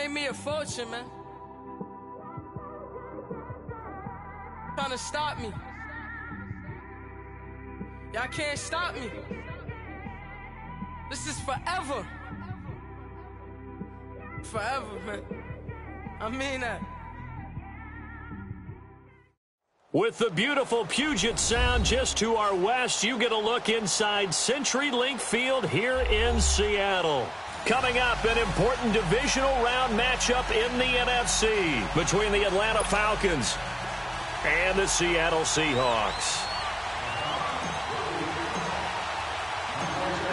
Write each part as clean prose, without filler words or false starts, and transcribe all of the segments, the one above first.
made me a fortune, man. Trying to stop me. Y'all can't stop me. This is forever. Forever, man. I mean that. With the beautiful Puget Sound just to our west, you get a look inside CenturyLink Field here in Seattle. Coming up, an important divisional round matchup in the NFC between the Atlanta Falcons and the Seattle Seahawks.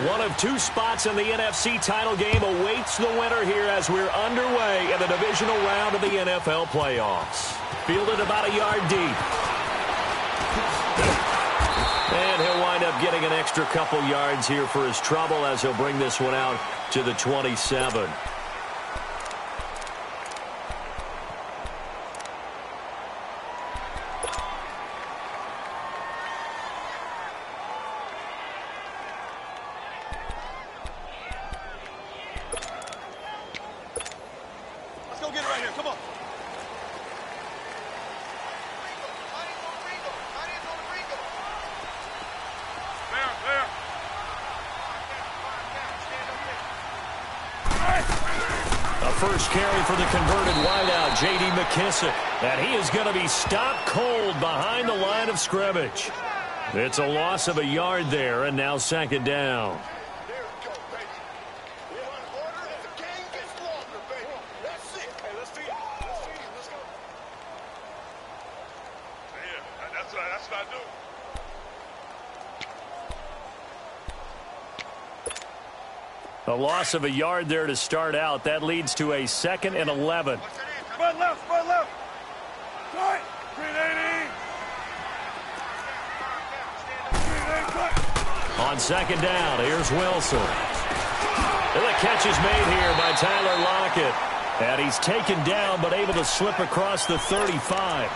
One of two spots in the NFC title game awaits the winner here as we're underway in the divisional round of the NFL playoffs. Fielded about a yard deep. And he'll wind up getting an extra couple yards here for his trouble as he'll bring this one out to the 27. Let's go get it right here. Come on. A first carry for the converted wideout, J.D. McKissick. And he is going to be stopped cold behind the line of scrimmage. It's a loss of a yard there, and now second down. There we go, baby. We're on order as the game gets longer, baby. That's it. Hey, let's feed it. Let's feed it. Let's go. Yeah, that's what I do. A loss of a yard there to start out. That leads to a 2nd and 11. Spread left, spread left. Cut. 380. 380, cut. On second down, here's Wilson. And the catch is made here by Tyler Lockett. And he's taken down but able to slip across the 35.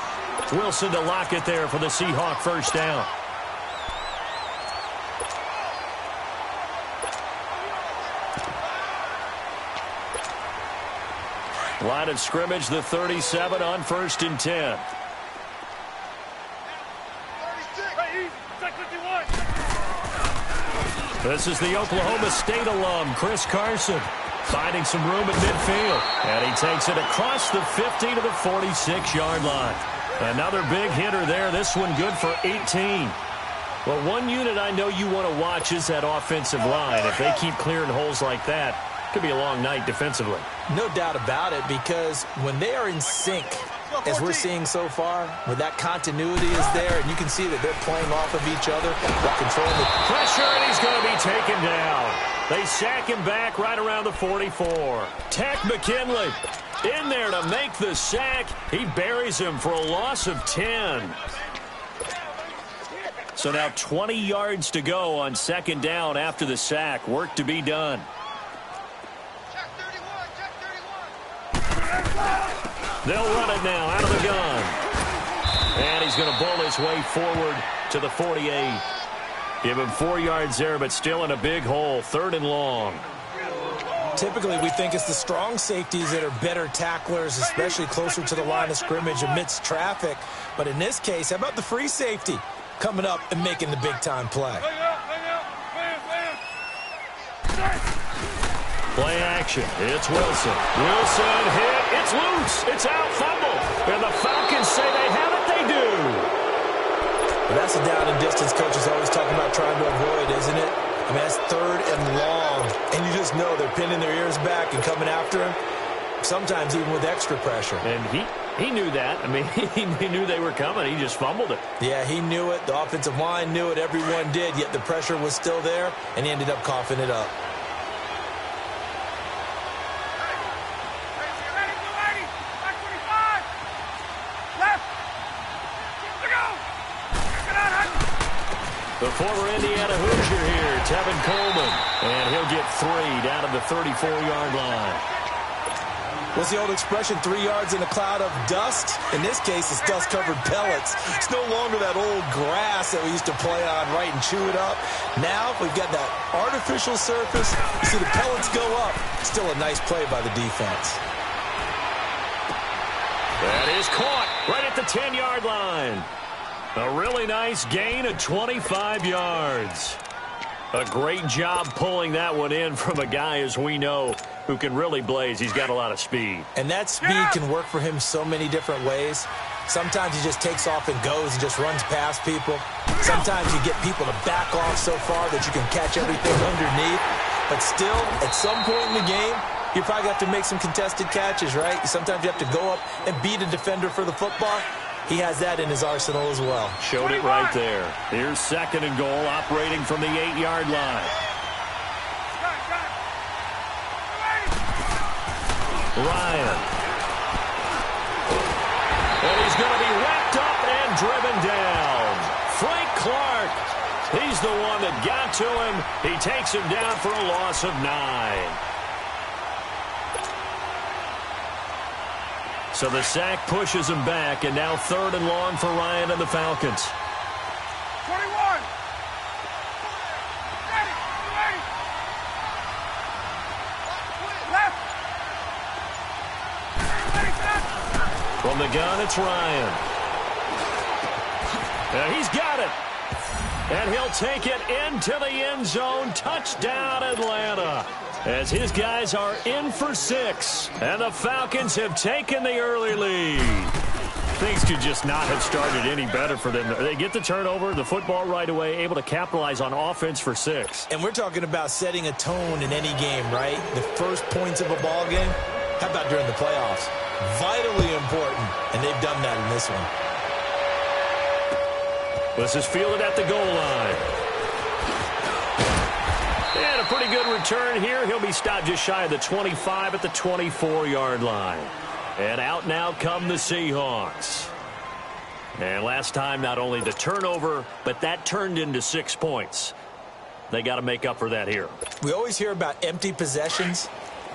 Wilson to Lockett there for the Seahawk first down. Line of scrimmage, the 37 on 1st and 10. 36. This is the Oklahoma State alum, Chris Carson, finding some room at midfield. And he takes it across the 50 to the 46-yard line. Another big hitter there, this one good for 18. Well, one unit I know you want to watch is that offensive line. If they keep clearing holes like that, it could be a long night defensively. No doubt about it, because when they are in sync, as we're seeing so far, where that continuity is there, and you can see that they're playing off of each other, while controlling the pressure, and he's going to be taken down. They sack him back right around the 44. Tech McKinley in there to make the sack. He buries him for a loss of 10. So now 20 yards to go on second down after the sack. Work to be done. They'll run it now out of the gun. And he's going to bowl his way forward to the 48. Give him 4 yards there, but still in a big hole. 3rd and long. Typically, we think it's the strong safeties that are better tacklers, especially closer to the line of scrimmage amidst traffic. But in this case, how about the free safety coming up and making the big-time play? Play action. It's Wilson. Wilson hit. It's loose. It's out. Fumble. And the Falcons say they have it. They do. Well, that's a down and distance coach is always talking about trying to avoid, isn't it? I mean, that's 3rd and long. And you just know they're pinning their ears back and coming after him, sometimes even with extra pressure. And he knew that. I mean, he knew they were coming. He just fumbled it. Yeah, he knew it. The offensive line knew it. Everyone did, yet the pressure was still there, and he ended up coughing it up. The former Indiana Hoosier here, Tevin Coleman. And he'll get 3 down to the 34-yard line. What's the old expression, 3 yards in a cloud of dust? In this case, it's dust-covered pellets. It's no longer that old grass that we used to play on, right, and chew it up. Now we've got that artificial surface. You see the pellets go up. Still a nice play by the defense. That is caught right at the 10-yard line. A really nice gain of 25 yards. A great job pulling that one in from a guy, as we know, who can really blaze. He's got a lot of speed. And that speed can work for him so many different ways. Sometimes he just takes off and goes and just runs past people. Sometimes you get people to back off so far that you can catch everything underneath. But still, at some point in the game, you probably have to make some contested catches, right? Sometimes you have to go up and beat a defender for the football. He has that in his arsenal as well. Showed it right there. Here's 2nd and goal, operating from the 8-yard line. Ryan. And he's going to be wrapped up and driven down. Frank Clark. He's the one that got to him. He takes him down for a loss of 9. So the sack pushes him back, and now 3rd and long for Ryan and the Falcons. 21. Ready. Left. From the gun, it's Ryan. And he's got it. And he'll take it into the end zone. Touchdown, Atlanta. As his guys are in for 6. And the Falcons have taken the early lead. Things could just not have started any better for them. They get the turnover, the football right away, able to capitalize on offense for 6. And we're talking about setting a tone in any game, right? The first points of a ball game. How about during the playoffs? Vitally important. And they've done that in this one. This is fielded at the goal line. And a pretty good return here. He'll be stopped just shy of the 25 at the 24-yard line. And out now come the Seahawks. And last time, not only the turnover, but that turned into 6 points. They got to make up for that here. We always hear about empty possessions,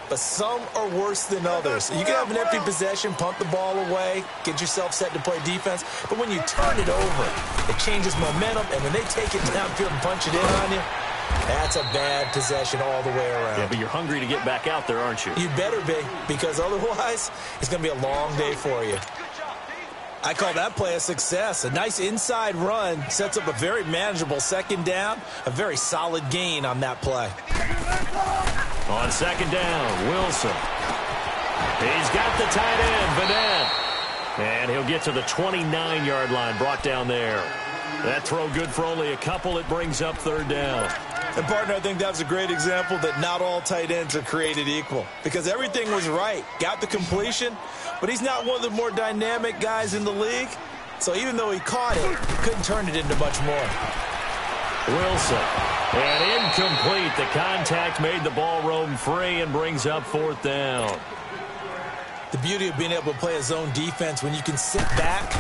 but some are worse than others. You can have an empty possession, punt the ball away, get yourself set to play defense, but when you turn it over, it changes momentum, and when they take it downfield and punch it in on you, that's a bad possession all the way around. Yeah, but you're hungry to get back out there, aren't you? You better be, because otherwise, it's going to be a long day for you. I call that play a success. A nice inside run sets up a very manageable 2nd down, a very solid gain on that play. On 2nd down, Wilson. He's got the tight end, Vanette. And he'll get to the 29-yard line, brought down there. That throw good for only a couple. It brings up 3rd down. And, partner, I think that was a great example that not all tight ends are created equal, because everything was right. Got the completion, but he's not one of the more dynamic guys in the league. So even though he caught it, couldn't turn it into much more. Wilson. And incomplete. The contact made the ball roam free and brings up 4th down. The beauty of being able to play a zone defense when you can sit back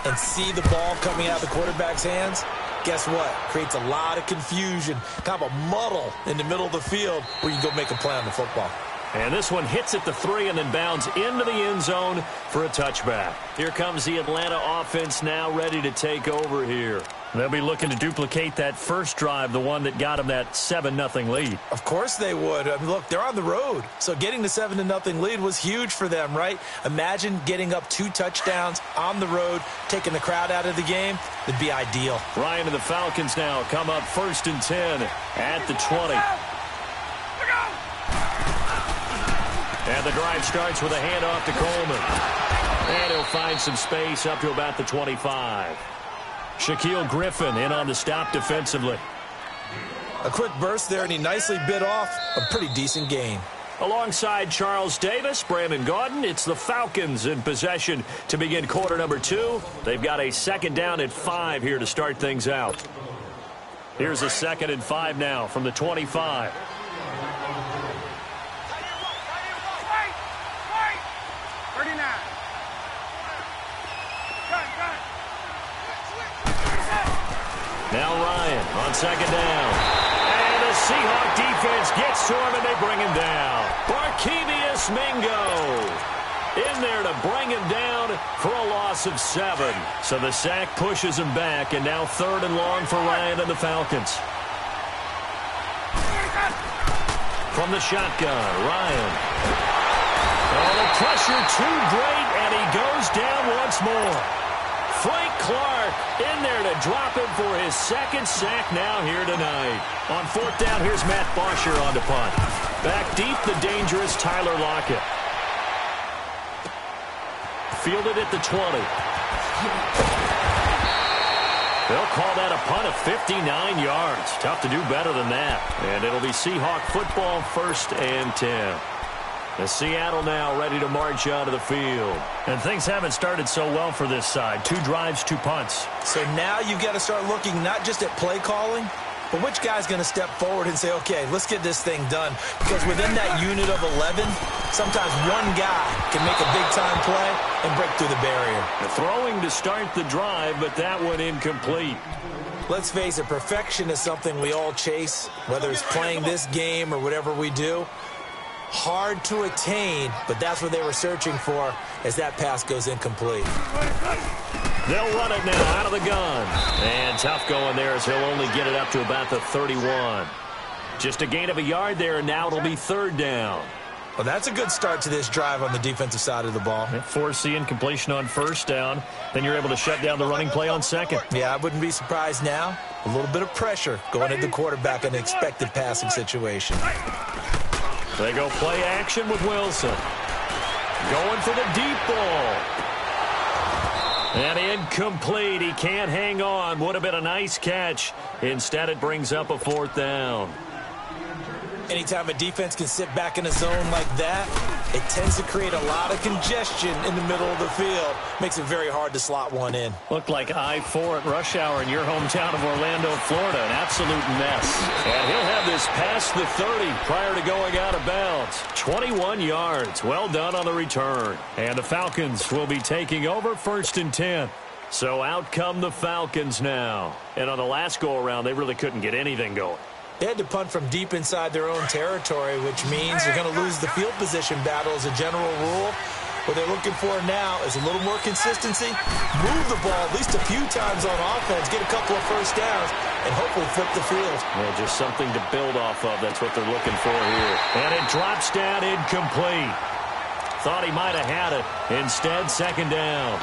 and see the ball coming out of the quarterback's hands, guess what? Creates a lot of confusion, kind of a muddle in the middle of the field where you can go make a play on the football. And this one hits at the 3 and then bounds into the end zone for a touchback. Here comes the Atlanta offense now ready to take over here. They'll be looking to duplicate that first drive, the one that got them that 7-0 lead. Of course they would. I mean, look, they're on the road. So getting the 7-0 lead was huge for them, right? Imagine getting up 2 touchdowns on the road, taking the crowd out of the game. It'd be ideal. Ryan and the Falcons now come up 1st and 10 at the 20. And the drive starts with a handoff to Coleman. And he'll find some space up to about the 25. Shaquille Griffin in on the stop defensively. A quick burst there, and he nicely bit off a pretty decent gain. Alongside Charles Davis, Brandon Gaudin, it's the Falcons in possession to begin quarter number 2. They've got a 2nd down at 5 here to start things out. Here's a 2nd and 5 now from the 25. Now Ryan on 2nd down. And the Seahawk defense gets to him, and they bring him down. Barkevious Mingo in there to bring him down for a loss of 7. So the sack pushes him back, and now 3rd and long for Ryan and the Falcons. From the shotgun, Ryan. Oh, the pressure too great, and he goes down once more. Frank Clark in there to drop him for his second sack now here tonight. On fourth down, here's Matt Bosher on the punt. Back deep, the dangerous Tyler Lockett. Fielded at the 20. They'll call that a punt of 59 yards. Tough to do better than that. And it'll be Seahawk football, 1st and 10. The Seattle now ready to march out of the field. And things haven't started so well for this side. 2 drives, 2 punts. So now you've got to start looking not just at play calling, but which guy's going to step forward and say, okay, let's get this thing done. Because within that unit of 11, sometimes one guy can make a big-time play and break through the barrier. The throwing to start the drive, but that one incomplete. Let's face it, perfection is something we all chase, whether it's playing this game or whatever we do. Hard to attain, but that's what they were searching for as that pass goes incomplete. They'll run it now out of the gun. And tough going there as he'll only get it up to about the 31. Just a gain of a yard there, and now it'll be 3rd down. Well, that's a good start to this drive on the defensive side of the ball. Force the incompletion on 1st down. Then you're able to shut down the running play on 2nd. Yeah, I wouldn't be surprised now. A little bit of pressure going into the quarterback in an expected passing situation. They go play action with Wilson. Going for the deep ball. And incomplete. He can't hang on. Would have been a nice catch. Instead, it brings up a 4th down. Anytime a defense can sit back in a zone like that, it tends to create a lot of congestion in the middle of the field. Makes it very hard to slot one in. Looked like I-4 at rush hour in your hometown of Orlando, Florida. An absolute mess. And he'll have this past the 30 prior to going out of bounds. 21 yards. Well done on the return. And the Falcons will be taking over 1st and 10. So out come the Falcons now. And on the last go-around, they really couldn't get anything going. They had to punt from deep inside their own territory, which means they're going to lose the field position battle as a general rule. What they're looking for now is a little more consistency, move the ball at least a few times on offense, get a couple of 1st downs, and hopefully flip the field. Well, just something to build off of. That's what they're looking for here. And it drops down incomplete. Thought he might have had it. Instead, 2nd down.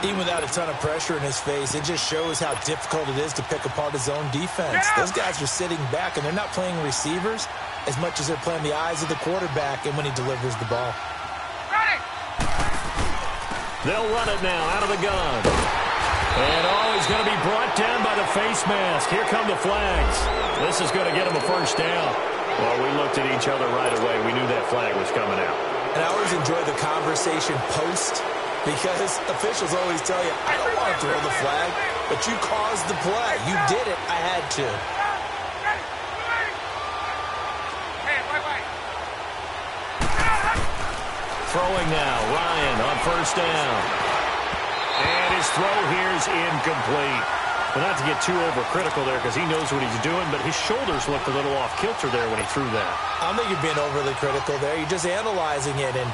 Even without a ton of pressure in his face, it just shows how difficult it is to pick apart his own defense. Those guys are sitting back, and they're not playing receivers as much as they're playing the eyes of the quarterback and when he delivers the ball. They'll run it now out of the gun. And, he's going to be brought down by the face mask. Here come the flags. This is going to get him a 1st down. Well, we looked at each other right away. We knew that flag was coming out. And I always enjoy the conversation post, because officials always tell you, I don't want to throw the flag, but you caused the play. You did it. I had to. Throwing now. Ryan on 1st down. And his throw here is incomplete. Well, not to get too overcritical there because he knows what he's doing, but his shoulders looked a little off kilter there when he threw that. I don't think you're being overly critical there. You're just analyzing it, and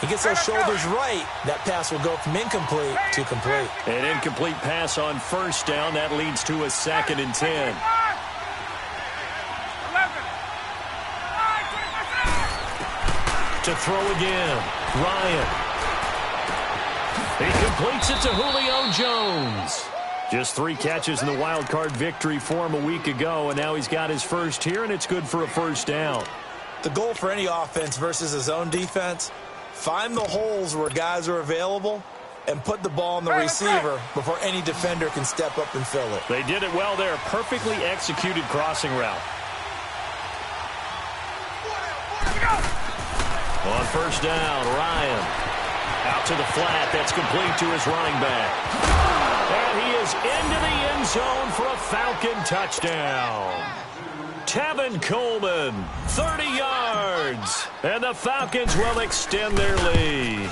he gets those shoulders right. That pass will go from incomplete to complete. An incomplete pass on 1st down. That leads to a 2nd and 10. To throw again. Ryan. He completes it to Julio Jones. Just 3 catches in the wild card victory for him a week ago, and now he's got his 1st here, and it's good for a 1st down. The goal for any offense versus his own defense, find the holes where guys are available and put the ball on the receiver before any defender can step up and fill it. They did it well there. Perfectly executed crossing route. On 1st down, Ryan. Out to the flat. That's complete to his running back. And he is into the end zone for a Falcon touchdown. Tevin Coleman, 30 yards. And the Falcons will extend their lead.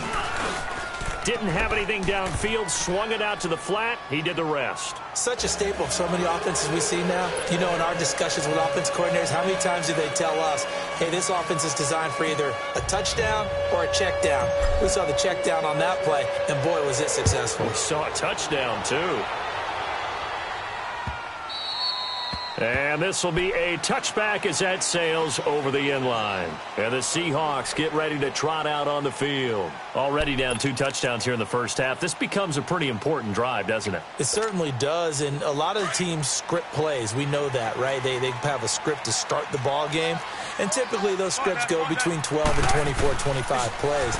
Didn't have anything downfield, swung it out to the flat. He did the rest. Such a staple of so many offenses we see now. You know, in our discussions with offense coordinators, how many times do they tell us, hey, this offense is designed for either a touchdown or a check down. We saw the check down on that play, and boy, was it successful. We saw a touchdown, too. And this will be a touchback as that sails over the end line. And the Seahawks get ready to trot out on the field. Already down 2 touchdowns here in the first half. This becomes a pretty important drive, doesn't it? It certainly does, and a lot of the teams script plays. We know that, right? They have a script to start the ball game, and typically those scripts go between 12 and 24, 25 plays.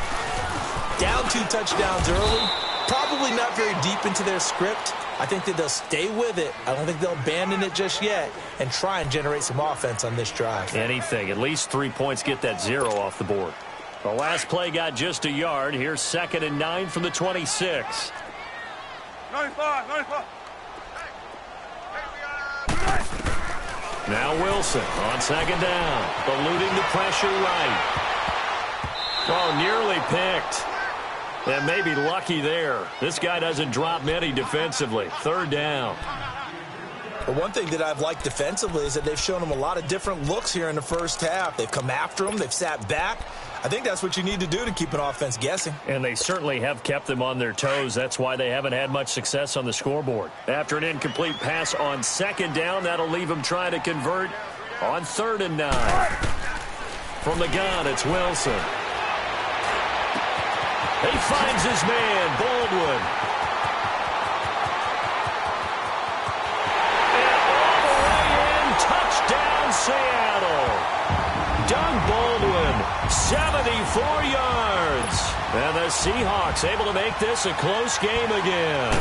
Down 2 touchdowns early, probably not very deep into their script. I think that they'll stay with it. I don't think they'll abandon it just yet and try and generate some offense on this drive. Anything. At least 3 points, get that 0 off the board. The last play got just a yard. Here's 2nd and 9 from the 26. 95. Now Wilson on 2nd down. Eluding the pressure right. Oh, nearly picked. And maybe lucky there. This guy doesn't drop many defensively. 3rd down. But one thing that I've liked defensively is that they've shown him a lot of different looks here in the first half. They've come after him. They've sat back. I think that's what you need to do to keep an offense guessing. And they certainly have kept them on their toes. That's why they haven't had much success on the scoreboard. After an incomplete pass on 2nd down, that'll leave them trying to convert on 3rd and 9. From the gun, it's Wilson. He finds his man, Baldwin. And all the way in, touchdown Seattle. Doug Baldwin, 74 yards. And the Seahawks able to make this a close game again.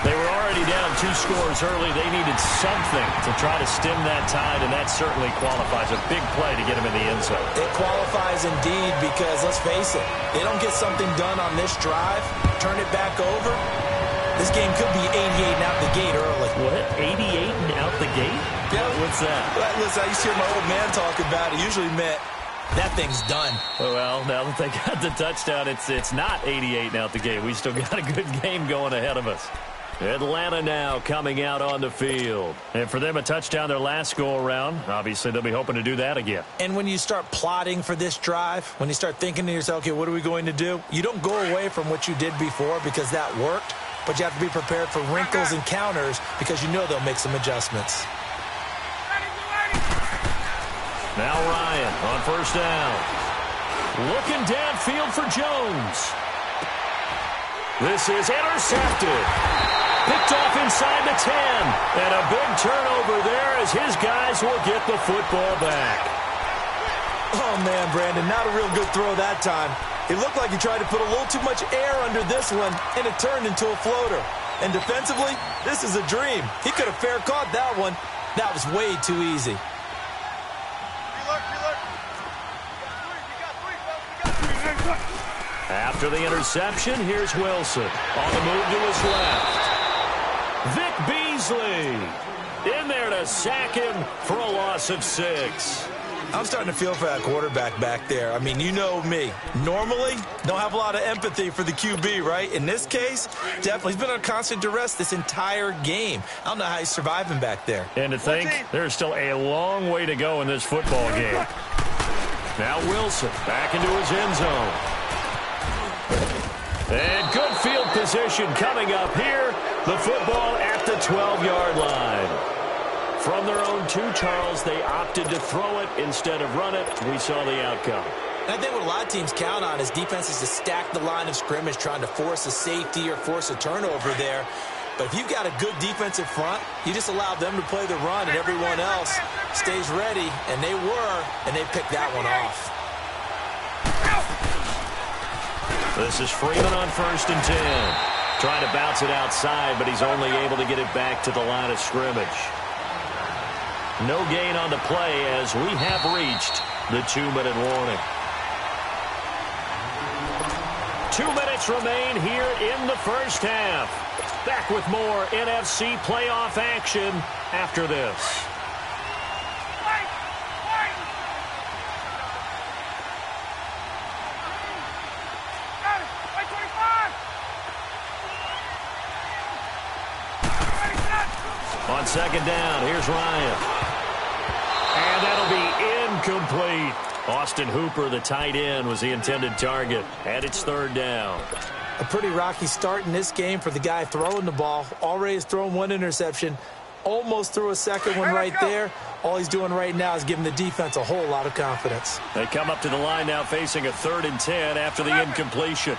They were already down 2 scores early. They needed something to try to stem that tide, and that certainly qualifies. A big play to get them in the end zone. It qualifies indeed because, let's face it, they don't get something done on this drive, turn it back over, this game could be 88 and out the gate early. What? 88 and out the gate? Yeah. What's that? Well, listen, I used to hear my old man talk about it. Usually meant that thing's done. Well, now that they got the touchdown, it's not 88 and out the gate. We still got a good game going ahead of us. Atlanta now coming out on the field. And for them, a touchdown their last go-around. Obviously, they'll be hoping to do that again. And when you start plotting for this drive, when you start thinking to yourself, okay, what are we going to do? You don't go away from what you did before because that worked, but you have to be prepared for wrinkles and counters because you know they'll make some adjustments. Now Ryan on 1st down. Looking downfield for Jones. This is intercepted. Picked off inside the 10. And a big turnover there as his guys will get the football back. Oh, man, Brandon, not a real good throw that time. It looked like he tried to put a little too much air under this one, and it turned into a floater. And defensively, this is a dream. He could have fair caught that one. That was way too easy. After the interception, here's Wilson. On the move to his left. Vic Beasley in there to sack him for a loss of 6. I'm starting to feel for that quarterback back there. I mean, you know me. Normally, don't have a lot of empathy for the QB, right? In this case, definitely. He's been on constant duress this entire game. I don't know how he's surviving back there. And to think, there's still a long way to go in this football game. Now Wilson back into his end zone. And good field position coming up here. The football at the 12-yard line. From their own 2, Charles, they opted to throw it instead of run it. We saw the outcome. And I think what a lot of teams count on is defenses to stack the line of scrimmage, trying to force a safety or force a turnover there. But if you've got a good defensive front, you just allow them to play the run and everyone else stays ready. And they were, and they picked that one off. This is Freeman on 1st and 10. Trying to bounce it outside, but he's only able to get it back to the line of scrimmage. No gain on the play as we have reached the 2-minute warning. 2 minutes remain here in the first half. Back with more NFC playoff action after this. On 2nd down, here's Ryan. And that'll be incomplete. Austin Hooper, the tight end, was the intended target. And it's 3rd down. A pretty rocky start in this game for the guy throwing the ball. Already has thrown 1 interception. almost threw a second one right there. All he's doing right now is giving the defense a whole lot of confidence. They come up to the line now facing a 3rd and 10 after the incompletion.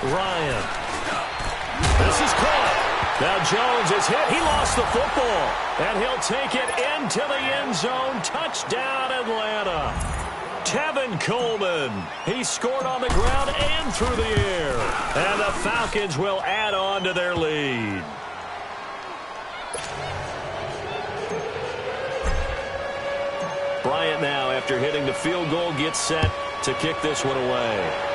Ryan. This is caught. Now Jones is hit. He lost the football. And he'll take it into the end zone. Touchdown, Atlanta. Tevin Coleman. He scored on the ground and through the air. And the Falcons will add on to their lead. Bryant now, after hitting the field goal, gets set to kick this one away.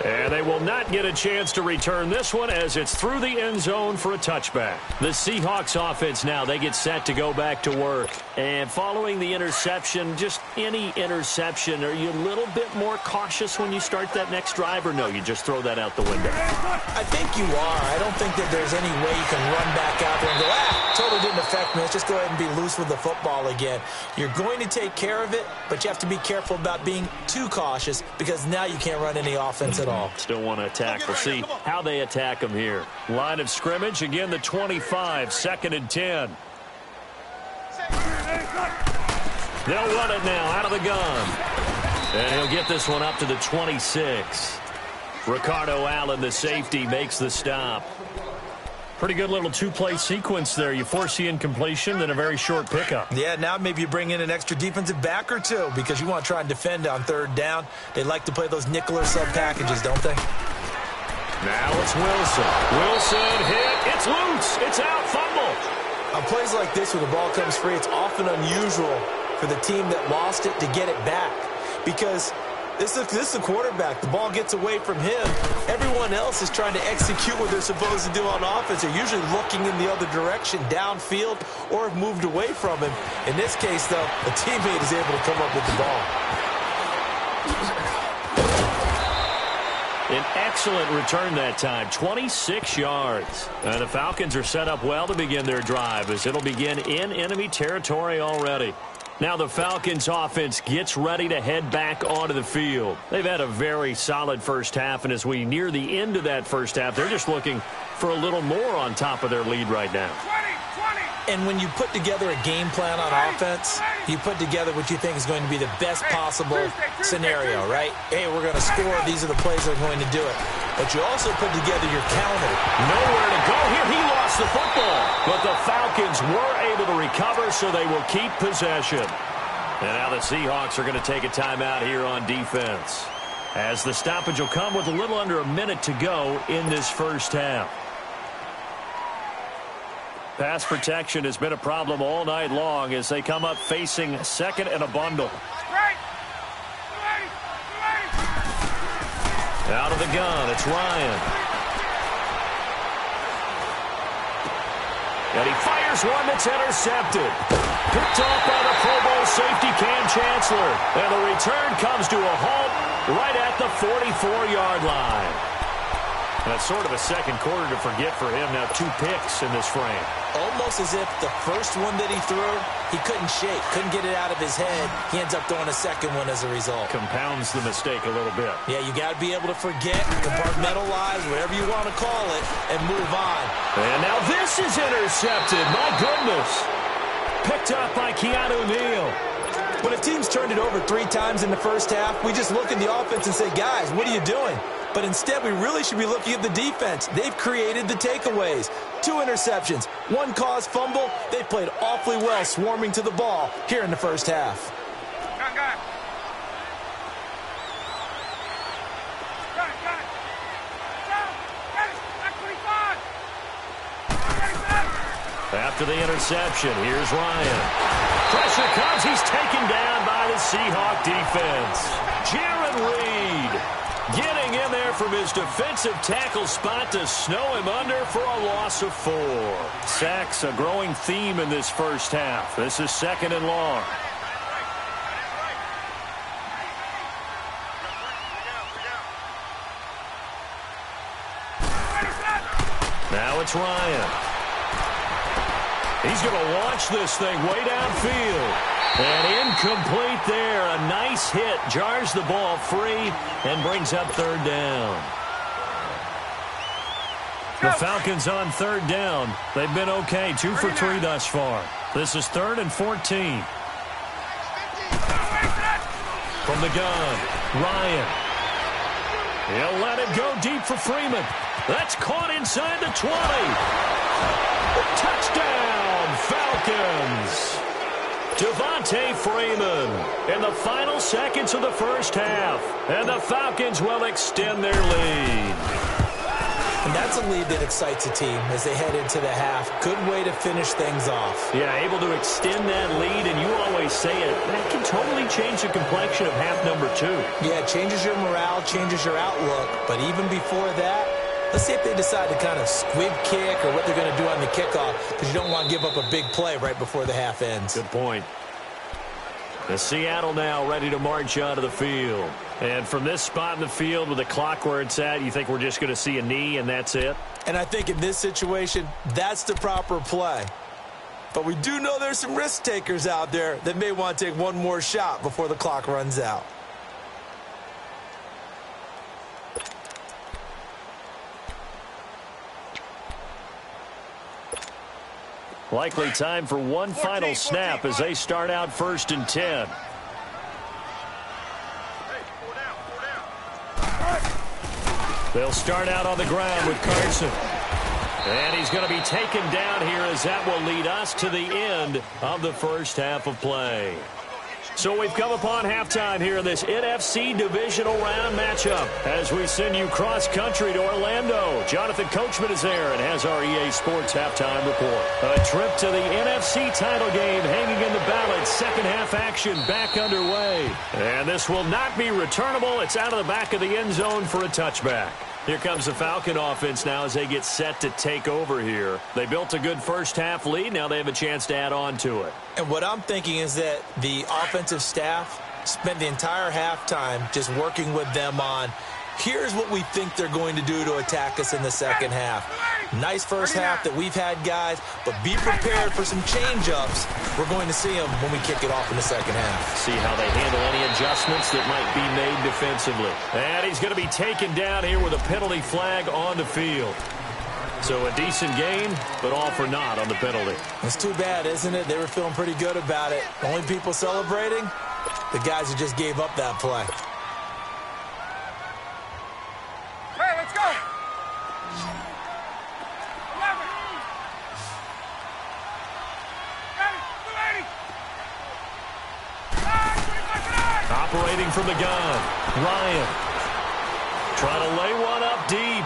And they will not get a chance to return this one as it's through the end zone for a touchback. The Seahawks offense now, they get set to go back to work. And following the interception, just any interception, are you a little bit more cautious when you start that next drive, or no, you just throw that out the window? I think you are. I don't think that there's any way you can run back out there and go, totally didn't affect me. Let's just go ahead and be loose with the football again. You're going to take care of it, but you have to be careful about being too cautious because now you can't run any offense at all. Still want to attack. We'll see how they attack them here. Line of scrimmage, again the 25, 2nd and 10. They'll run it now out of the gun. And he'll get this one up to the 26. Ricardo Allen, the safety, makes the stop. Pretty good little two-play sequence there. You force the incompletion, then a very short pickup. Yeah, now maybe you bring in an extra defensive back or two because you want to try and defend on 3rd down. They like to play those nickel or sub packages, don't they? Now it's Wilson. Wilson hit. It's loose. It's out. Fumble. On plays like this where the ball comes free, it's often unusual for the team that lost it to get it back because this is the quarterback. The ball gets away from him. Everyone else is trying to execute what they're supposed to do on offense. They're usually looking in the other direction, downfield, or have moved away from him. In this case, though, a teammate is able to come up with the ball. An excellent return that time, 26 yards. And the Falcons are set up well to begin their drive as it'll begin in enemy territory already. Now the Falcons offense gets ready to head back onto the field. They've had a very solid first half, and as we near the end of that first half, they're just looking for a little more on top of their lead right now. And when you put together a game plan on offense, you put together what you think is going to be the best possible scenario, right? Hey, we're going to score. These are the plays that are going to do it. But you also put together your counter. Nowhere to go here. He lost the football. But the Falcons were able to recover, so they will keep possession. And now the Seahawks are going to take a timeout here on defense, as the stoppage will come with a little under a minute to go in this first half. Pass protection has been a problem all night long as they come up facing 2nd and a bundle. Out of the gun, it's Ryan. And he fires one that's intercepted. Picked off by the Pro Bowl safety Cam Chancellor. And the return comes to a halt right at the 44-yard line. That's sort of a second quarter to forget for him. Now 2 picks in this frame. Almost as if the first one that he threw, he couldn't shake, couldn't get it out of his head. He ends up throwing a second one as a result. Compounds the mistake a little bit. Yeah, you got to be able to forget, compartmentalize, whatever you want to call it, and move on. And now this is intercepted. My goodness. Picked up by Keanu Neal. When a team's turned it over 3 times in the first half, we just look at the offense and say, guys, what are you doing? But instead, we really should be looking at the defense. They've created the takeaways. 2 interceptions, 1 caused fumble. They played awfully well swarming to the ball here in the first half. After the interception, here's Ryan. Pressure comes. He's taken down by the Seahawk defense. Jaron Reed getting in there from his defensive tackle spot to snow him under for a loss of 4. Sacks, a growing theme in this first half. This is 2nd and long. Now it's Ryan. He's going to launch this thing way downfield. And incomplete there. A nice hit. Jars the ball free and brings up third down. The Falcons on third down. They've been okay. 2 for 3 thus far. This is 3rd and 14. From the gun, Ryan. He'll let it go deep for Freeman. That's caught inside the 20. Touchdown, Falcons. Devontae Freeman in the final seconds of the first half. And the Falcons will extend their lead. And that's a lead that excites a team as they head into the half. Good way to finish things off. Yeah, able to extend that lead, and you always say it, that can totally change the complexion of half number 2. Yeah, it changes your morale, changes your outlook. But even before that, let's see if they decide to kind of squib kick or what they're going to do on the kickoff, because you don't want to give up a big play right before the half ends. Good point. The Seattle now ready to march onto the field. And from this spot in the field with the clock where it's at, you think we're just going to see a knee and that's it? And I think in this situation, that's the proper play. But we do know there's some risk takers out there that may want to take one more shot before the clock runs out. Likely time for one final snap as they start out 1st and 10. They'll start out on the ground with Carson. And he's going to be taken down here as that will lead us to the end of the first half of play. So we've come upon halftime here in this NFC divisional round matchup as we send you cross-country to Orlando. Jonathan Coachman is there and has our EA Sports halftime report. A trip to the NFC title game hanging in the balance. Second half action back underway. And this will not be returnable. It's out of the back of the end zone for a touchback. Here comes the Falcon offense now as they get set to take over here. They built a good first half lead. Now they have a chance to add on to it. And what I'm thinking is that the offensive staff spent the entire halftime just working with them on, here's what we think they're going to do to attack us in the second half. Nice first half that we've had, guys, but be prepared for some change-ups. We're going to see them when we kick it off in the second half. See how they handle any adjustments that might be made defensively. And he's going to be taken down here with a penalty flag on the field. So a decent game, but all for naught on the penalty. It's too bad, isn't it? They were feeling pretty good about it. Only people celebrating, the guys who just gave up that play. Hey, let's go! 11. Operating from the gun, Ryan. Trying to lay one up deep.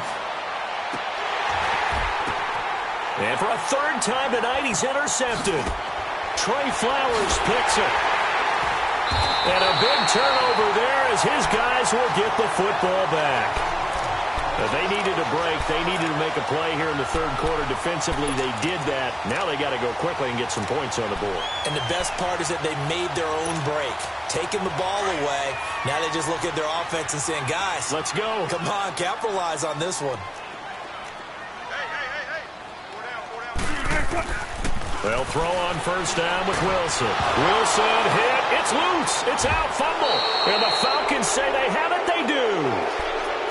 And for a third time tonight, he's intercepted. Trey Flowers picks it. And a big turnover there as his guys will get the football back. They needed a break. They needed to make a play here in the third quarter. Defensively, they did that. Now they got to go quickly and get some points on the board. And the best part is that they made their own break. Taking the ball away. Now they just look at their offense and saying, guys, let's go. Come on, capitalize on this one. They'll throw on first down with Wilson. Wilson hit. It's loose. It's out. Fumble. And the Falcons say they have it. They do.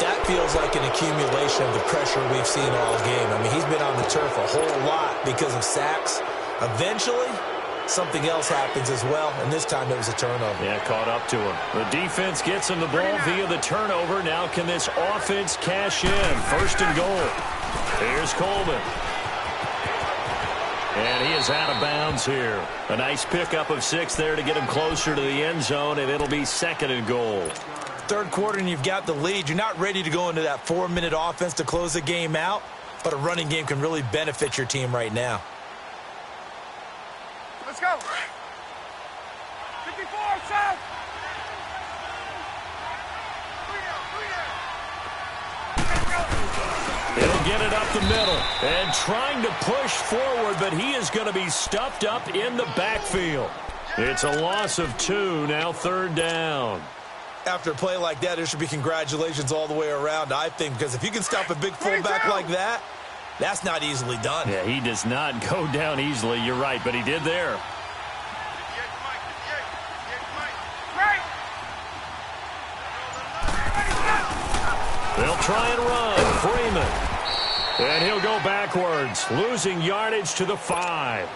That feels like an accumulation of the pressure we've seen all game. I mean, he's been on the turf a whole lot because of sacks. Eventually, something else happens as well, and this time it was a turnover. Yeah, caught up to him. The defense gets him the ball via the turnover. Now can this offense cash in? First and goal. Here's Coleman. And he is out of bounds here. A nice pickup of 6 there to get him closer to the end zone, and it'll be second and goal. Third quarter and you've got the lead. You're not ready to go into that 4-minute offense to close the game out, but a running game can really benefit your team right now. Let's go. 54, south. He'll get it up the middle and trying to push forward, but he is going to be stuffed up in the backfield. It's a loss of 2, now third down. After a play like that, there should be congratulations all the way around, I think, because if you can stop a big fullback like that, that's not easily done. Yeah, he does not go down easily. You're right, but he did there. They'll try and run. Freeman. And he'll go backwards, losing yardage to the 5.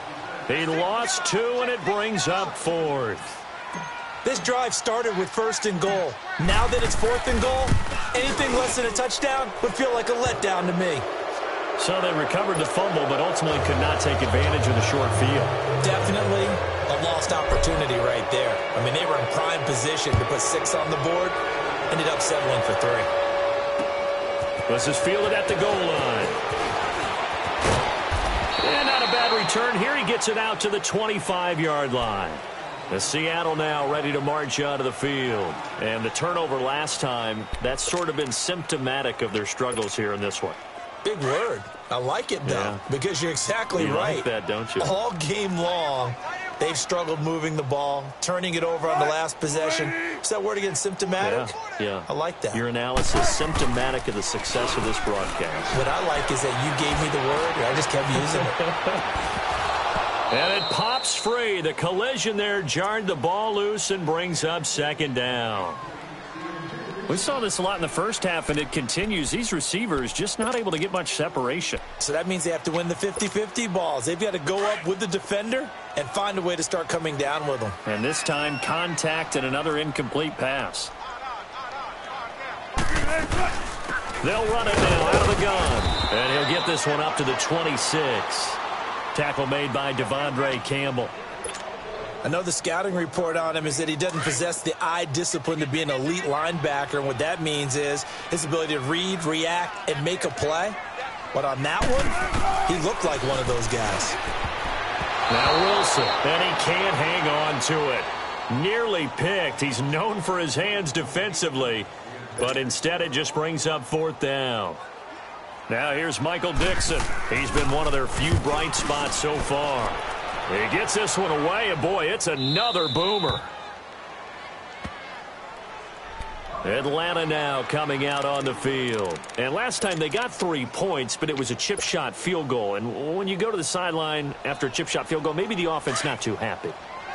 He lost 2, and it brings up 4th. This drive started with 1st and goal. Now that it's 4th and goal, anything less than a touchdown would feel like a letdown to me. So they recovered the fumble, but ultimately could not take advantage of the short field. Definitely a lost opportunity right there. I mean, they were in prime position to put 6 on the board. Ended up settling for 3. This is fielded at the goal line. And not a bad return here. He gets it out to the 25-yard line. The Seattle now ready to march out of the field. And the turnover last time, that's sort of been symptomatic of their struggles here in this one. Big word. I like it, though, because you're exactly right. You like that, don't you? All game long, they've struggled moving the ball, turning it over on the last possession. Is that word again, symptomatic? Yeah. I like that. Your analysis, symptomatic of the success of this broadcast. What I like is that you gave me the word, and I just kept using it. And it pops free. The collision there jarred the ball loose and brings up 2nd down. We saw this a lot in the first half, and it continues. These receivers just not able to get much separation. So that means they have to win the 50-50 balls. They've got to go up with the defender and find a way to start coming down with them. And this time, contact and another incomplete pass. They'll run it now out of the gun. And he'll get this one up to the 26. Tackle made by Devondre Campbell. I know the scouting report on him is that he doesn't possess the eye discipline to be an elite linebacker. And what that means is his ability to read, react, and make a play. But on that one, he looked like one of those guys. Now Wilson, and he can't hang on to it. Nearly picked. He's known for his hands defensively, but instead it just brings up 4th down. Now here's Michael Dixon. He's been one of their few bright spots so far. He gets this one away, and boy, it's another boomer. Atlanta now coming out on the field. And last time they got 3 points, but it was a chip shot field goal. And when you go to the sideline after a chip shot field goal, maybe the offense not too happy.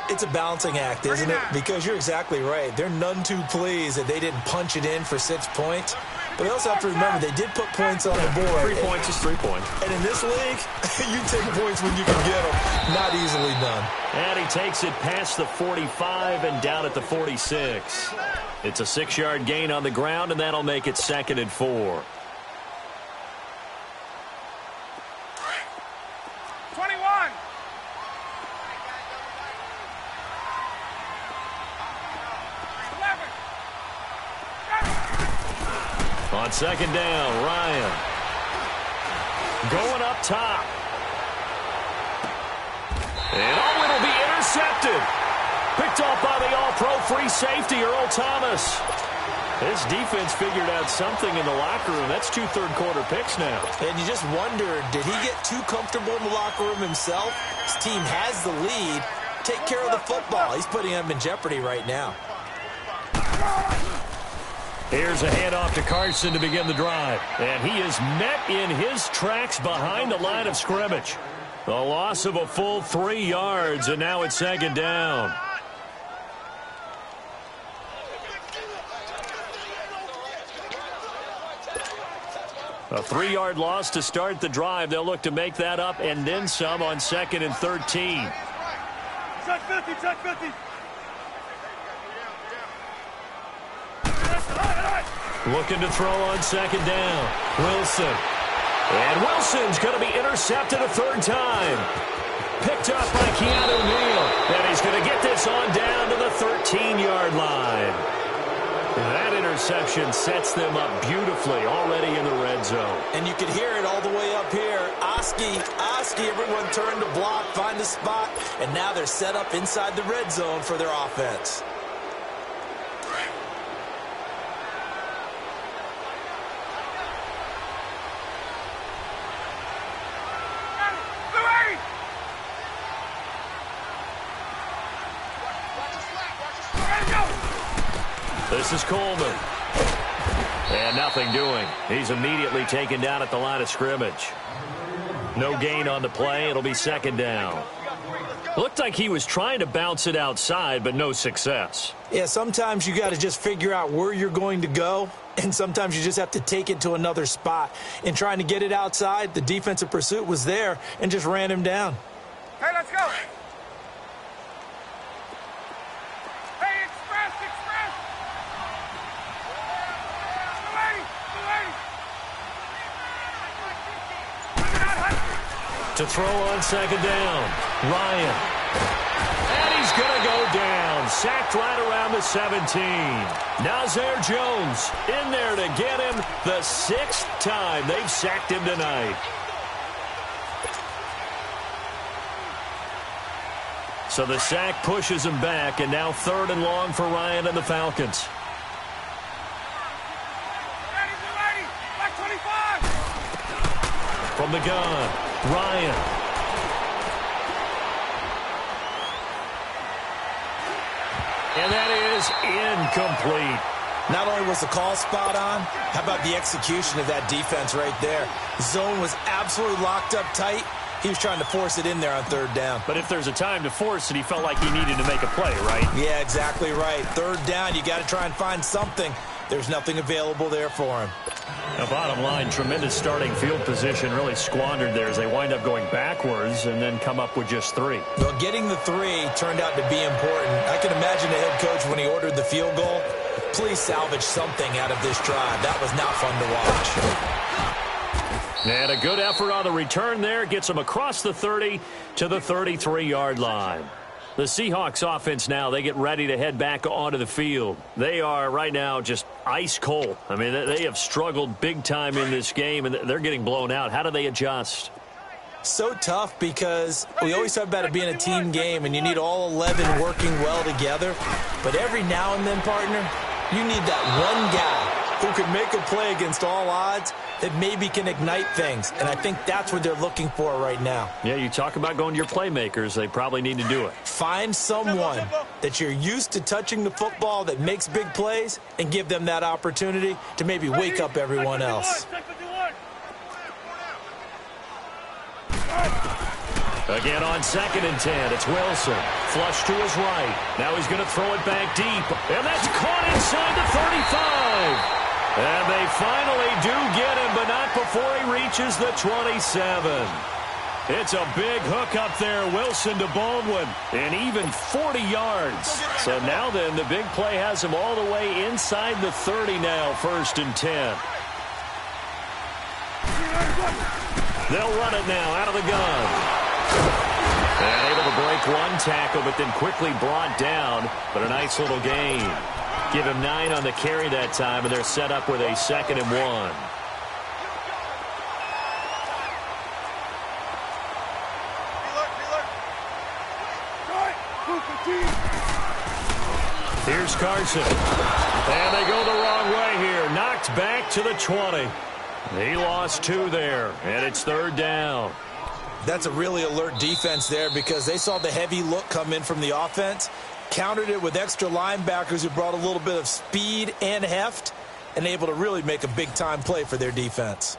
It's a balancing act, isn't it? Because you're exactly right. They're none too pleased that they didn't punch it in for 6 points. But they also have to remember they did put points on the board. 3 points is 3 points. And in this league, you take points when you can get them. Not easily done. And he takes it past the 45 and down at the 46. It's a 6-yard gain on the ground, and that'll make it 2nd and 4. 21. On 2nd down, Ryan. Going up top. And it'll be intercepted. Picked off by the all-pro free safety, Earl Thomas. This defense figured out something in the locker room. That's 2 third-quarter picks now. And you just wonder, did he get too comfortable in the locker room himself? His team has the lead. Take care of the football. He's putting them in jeopardy right now. Here's a handoff to Carson to begin the drive. And he is met in his tracks behind the line of scrimmage. The loss of a full 3 yards, and now it's 2nd down. A 3-yard loss to start the drive. They'll look to make that up and then some on 2nd and 13. Check 50, check 50. Looking to throw on 2nd down. Wilson. And Wilson's going to be intercepted a 3rd time. Picked up by Keanu Neal. And he's going to get this on down to the 13-yard line. That interception sets them up beautifully already in the red zone. And you can hear it all the way up here. Oski, everyone turned to block, find a spot, and now they're set up inside the red zone for their offense. This is Coleman. And nothing doing. He's immediately taken down at the line of scrimmage. No gain on the play. It'll be 2nd down. Looked like he was trying to bounce it outside, but no success. Yeah, sometimes you got to just figure out where you're going to go, and sometimes you just have to take it to another spot. In trying to get it outside, the defensive pursuit was there and just ran him down. Hey, let's go. Hey, express. To throw on second down, Ryan. And he's going to go down. Sacked right around the 17. Nazir Jones in there to get him the 6th time they've sacked him tonight. So the sack pushes him back, and now 3rd and long for Ryan and the Falcons. From the gun, Ryan. And that is incomplete. Not only was the call spot on, how about the execution of that defense right there? Zone was absolutely locked up tight. He was trying to force it in there on 3rd down. But if there's a time to force it, he felt like he needed to make a play, right? Yeah, exactly right. 3rd down, you got to try and find something. There's nothing available there for him. Now, bottom line, tremendous starting field position, really squandered there as they wind up going backwards and then come up with just 3. Well, getting the 3 turned out to be important. I can imagine the head coach when he ordered the field goal. Please salvage something out of this drive. That was not fun to watch. And a good effort on the return there. Gets them across the 30 to the 33-yard line. The Seahawks offense now, they get ready to head back onto the field. They are right now just ice cold. I mean, they have struggled big time in this game, and they're getting blown out. How do they adjust? So tough because we always talk about it being a team game, and you need all 11 working well together. But every now and then, partner, you need that one guy who can make a play against all odds that maybe can ignite things. And I think that's what they're looking for right now. Yeah, you talk about going to your playmakers. They probably need to do it. Find someone that you're used to touching the football that makes big plays and give them that opportunity to maybe wake up everyone else. Again on 2nd and 10, it's Wilson. Flush to his right. Now he's going to throw it back deep. And that's caught inside the 35. And they finally do get him, but not before he reaches the 27. It's a big hook up there, Wilson to Baldwin, and even 40 yards. So now then, the big play has him all the way inside the 30 now, 1st and 10. They'll run it now out of the gun. And able to break one tackle, but then quickly brought down, but a nice little gain. Give him 9 on the carry that time, and they're set up with a 2nd and 1. Here's Carson. And they go the wrong way here. Knocked back to the 20. He lost 2 there, and it's 3rd down. That's a really alert defense there because they saw the heavy look come in from the offense, countered it with extra linebackers who brought a little bit of speed and heft, and able to really make a big-time play for their defense.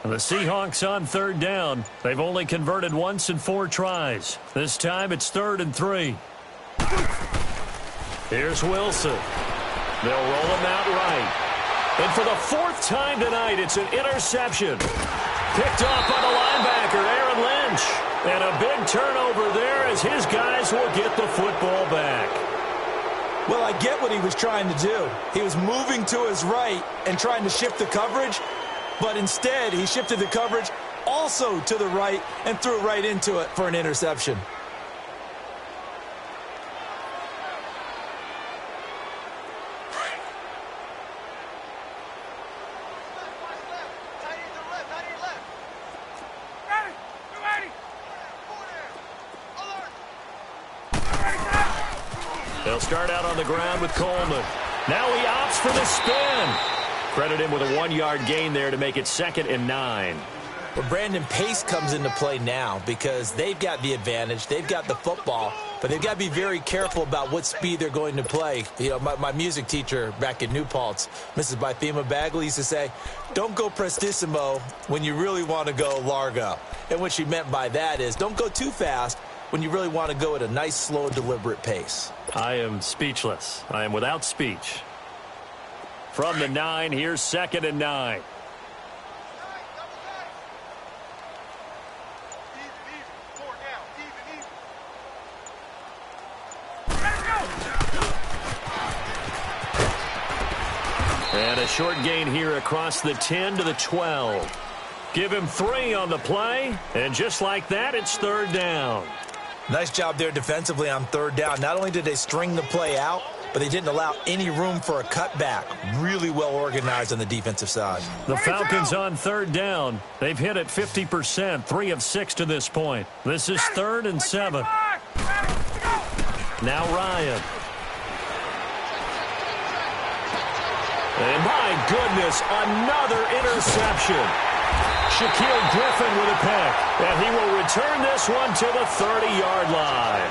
The Seahawks on 3rd down. They've only converted once in 4 tries. This time it's 3rd and 3. Here's Wilson. They'll roll him out right. And for the 4th time tonight, it's an interception. Picked off by the linebacker, Aaron Lynch. And a big turnover there as his guys will get the football back. Well, I get what he was trying to do. He was moving to his right and trying to shift the coverage. But instead, he shifted the coverage also to the right and threw right into it for an interception. They'll start out on the ground with Coleman. Now he opts for the spin. Credit him with a 1-yard gain there to make it 2nd and 9. Well, Brandon, pace comes into play now because they've got the advantage. They've got the football, but they've got to be very careful about what speed they're going to play. You know, my music teacher back in New Paltz, Mrs. Bythema Bagley, used to say, don't go prestissimo when you really want to go largo. And what she meant by that is don't go too fast when you really want to go at a nice, slow, deliberate pace. I am speechless. I am without speech. From the 9, here's 2nd and 9. And a short gain here across the 10 to the 12. Give him 3 on the play, and just like that, it's 3rd down. Nice job there defensively on 3rd down. Not only did they string the play out, but they didn't allow any room for a cutback. Really well organized on the defensive side. The Falcons on 3rd down. They've hit it 50%, 3 of 6 to this point. This is 3rd and 7. Now Ryan. And my goodness, another interception. Shaquille Griffin with a pick. And he will return this one to the 30-yard line.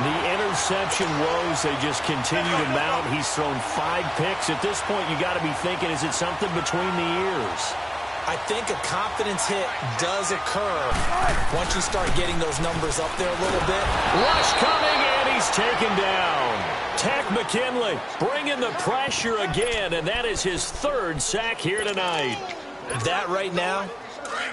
The interception woes, they just continue to mount. He's thrown 5 picks. At this point, you got to be thinking, is it something between the ears? I think a confidence hit does occur once you start getting those numbers up there a little bit. Rush coming, and he's taken down. Tech McKinley bringing the pressure again, and that is his 3rd sack here tonight. That right now,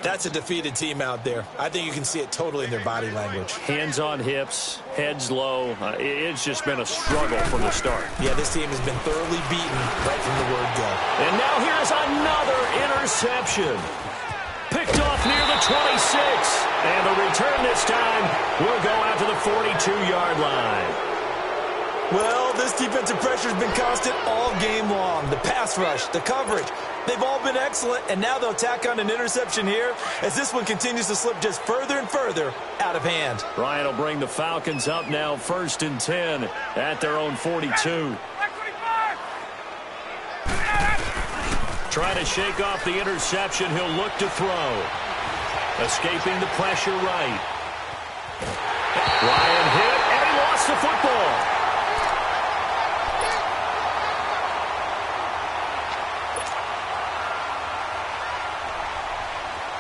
that's a defeated team out there. I think you can see it totally in their body language. Hands on hips, heads low. It's just been a struggle from the start. Yeah, this team has been thoroughly beaten right from the word go. And now here's another interception. Picked off near the 26. And the return this time will go out to the 42-yard line. Well, this defensive pressure has been constant all game long. The pass rush, the coverage, they've all been excellent, and now they'll tack on an interception here as this one continues to slip just further and further out of hand. Ryan will bring the Falcons up now 1st and 10 at their own 42. Trying to shake off the interception. He'll look to throw. Escaping the pressure right. Ryan hit, and he lost the football.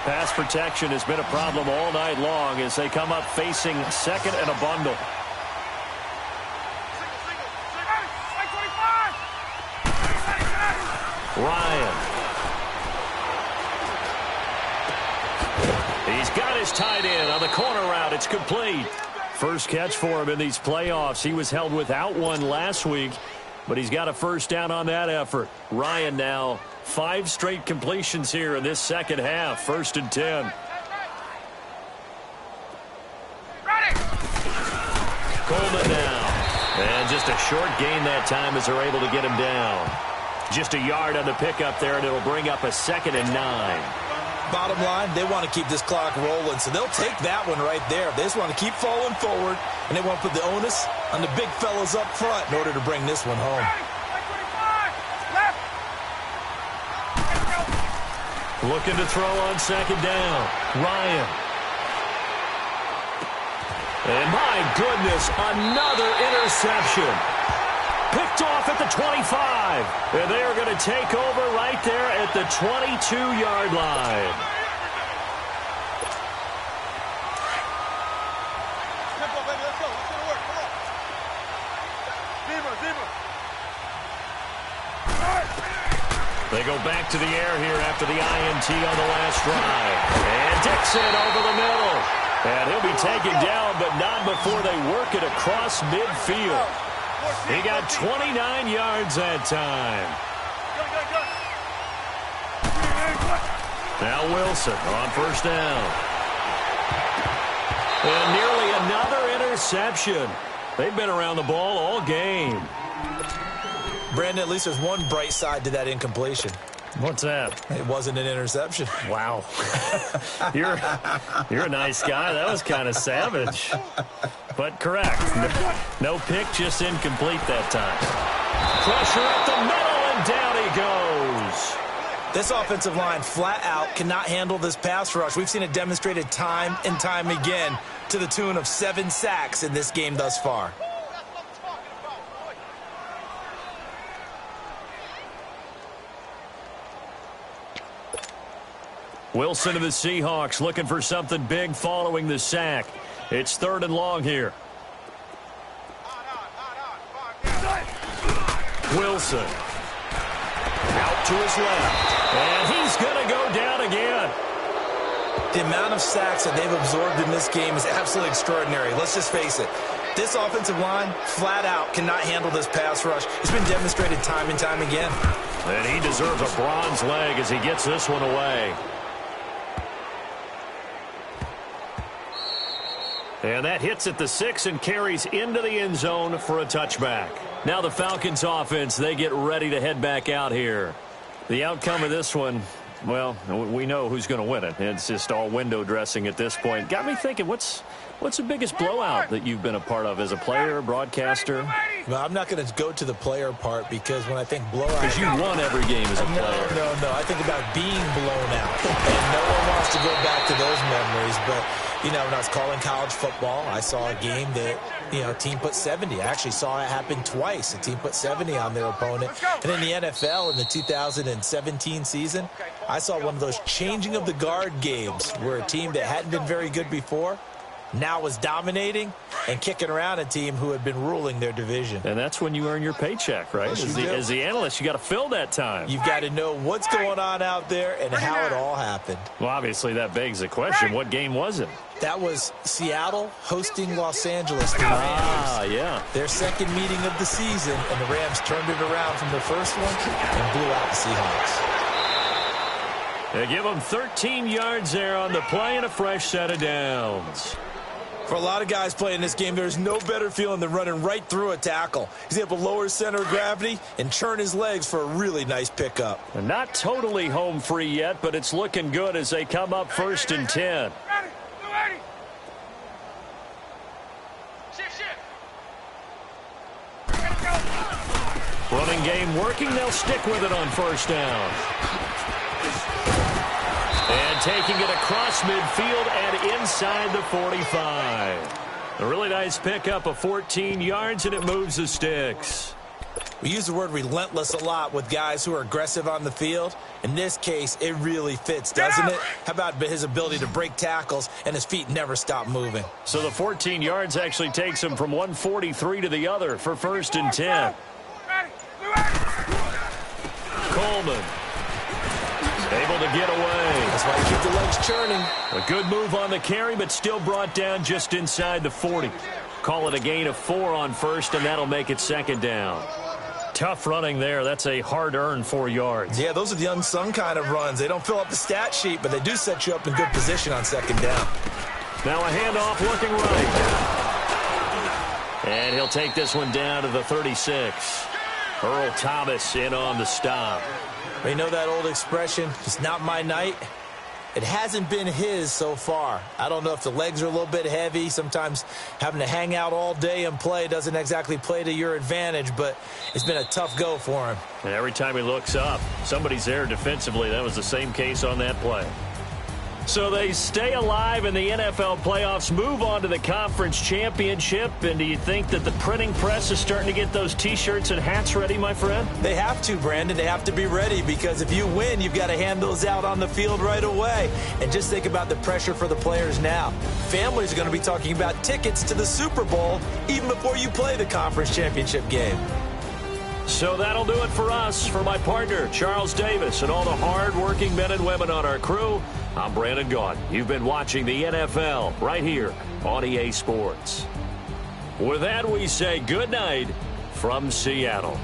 Pass protection has been a problem all night long as they come up facing 2nd and a bundle. Ryan. He's got his tight end on the corner route. It's complete. First catch for him in these playoffs. He was held without one last week, but he's got a 1st down on that effort. Ryan now 5 straight completions here in this 2nd half. 1st and 10. Coleman now. And just a short gain that time as they're able to get him down. Just a yard on the pickup there, and it'll bring up a 2nd and 9. Bottom line, they want to keep this clock rolling, so they'll take that one right there. They just want to keep falling forward, and they want to put the onus on the big fellas up front in order to bring this one home. Looking to throw on 2nd down. Ryan. And my goodness, another interception. Picked off at the 25. And they are going to take over right there at the 22-yard line. Tempo, baby, let's go. Let's go to work. Come on. Deeper. They go back to the air here after the INT on the last drive. And Dixon over the middle. And he'll be taken down, but not before they work it across midfield. He got 29 yards that time. Now Wilson on 1st down. And nearly another interception. They've been around the ball all game. Brandon, at least there's one bright side to that incompletion. What's that? It wasn't an interception. Wow. You're a nice guy. That was kind of savage. But correct. No pick, just incomplete that time. Pressure at the middle, and down he goes. This offensive line flat out cannot handle this pass rush. We've seen it demonstrated time and time again to the tune of 7 sacks in this game thus far. Wilson of the Seahawks looking for something big following the sack. It's 3rd and long here. Wilson. Out to his left. And he's going to go down again. The amount of sacks that they've absorbed in this game is absolutely extraordinary. Let's just face it. This offensive line, flat out, cannot handle this pass rush. It's been demonstrated time and time again. And he deserves a bronze leg as he gets this one away. And that hits at the 6 and carries into the end zone for a touchback. Now the Falcons offense, they get ready to head back out here. The outcome of this one, well, we know who's going to win it. It's just all window dressing at this point. Got me thinking, what's the biggest blowout that you've been a part of as a player, broadcaster? Well, I'm not going to go to the player part because when I think blowout... Because you won every game as a player. No. I think about being blown out. And no one wants to go back to those memories. But, you know, when I was calling college football, I saw a game that, you know, a team put 70. I actually saw it happen twice. A team put 70 on their opponent. And in the NFL in the 2017 season, I saw one of those changing of the guard games where a team that hadn't been very good before now was dominating and kicking around a team who had been ruling their division. And that's when you earn your paycheck, right? Yes, as the analyst, you got to fill that time. You've got to know what's going on out there and how it all happened. Well, obviously, that begs the question, what game was it? That was Seattle hosting Los Angeles. The Rams. Yeah. Their second meeting of the season, and the Rams turned it around from the first one and blew out the Seahawks. They give them 13 yards there on the play and a fresh set of downs. For a lot of guys playing this game, there's no better feeling than running right through a tackle. He's able to lower his center of gravity and churn his legs for a really nice pickup. And not totally home free yet, but it's looking good as they come up 1st and 10. Running game working. They'll stick with it on 1st down. And taking it across midfield and inside the 45. A really nice pickup of 14 yards, and it moves the sticks. We use the word relentless a lot with guys who are aggressive on the field. In this case, it really fits, doesn't it? How about his ability to break tackles and his feet never stop moving? So the 14 yards actually takes him from 143 to the other for 1st and 10. Coleman. Able to get away. That's why you keep the legs churning. A good move on the carry, but still brought down just inside the 40. Call it a gain of 4 on 1st, and that'll make it 2nd down. Tough running there. That's a hard-earned 4 yards. Yeah, those are the unsung kind of runs. They don't fill up the stat sheet, but they do set you up in good position on 2nd down. Now a handoff looking right. And he'll take this one down to the 36. Earl Thomas in on the stop. You know that old expression, it's not my night? It hasn't been his so far. I don't know if the legs are a little bit heavy. Sometimes having to hang out all day and play doesn't exactly play to your advantage, but it's been a tough go for him. And every time he looks up, somebody's there defensively. That was the same case on that play. So they stay alive in the NFL playoffs, move on to the conference championship. And do you think that the printing press is starting to get those T-shirts and hats ready, my friend? They have to, Brandon. They have to be ready because if you win, you've got to hand those out on the field right away. And just think about the pressure for the players now. Families are going to be talking about tickets to the Super Bowl even before you play the conference championship game. So that'll do it for us. For my partner, Charles Davis, and all the hard-working men and women on our crew, I'm Brandon Gaudin. You've been watching the NFL right here on EA Sports. With that, we say good night from Seattle.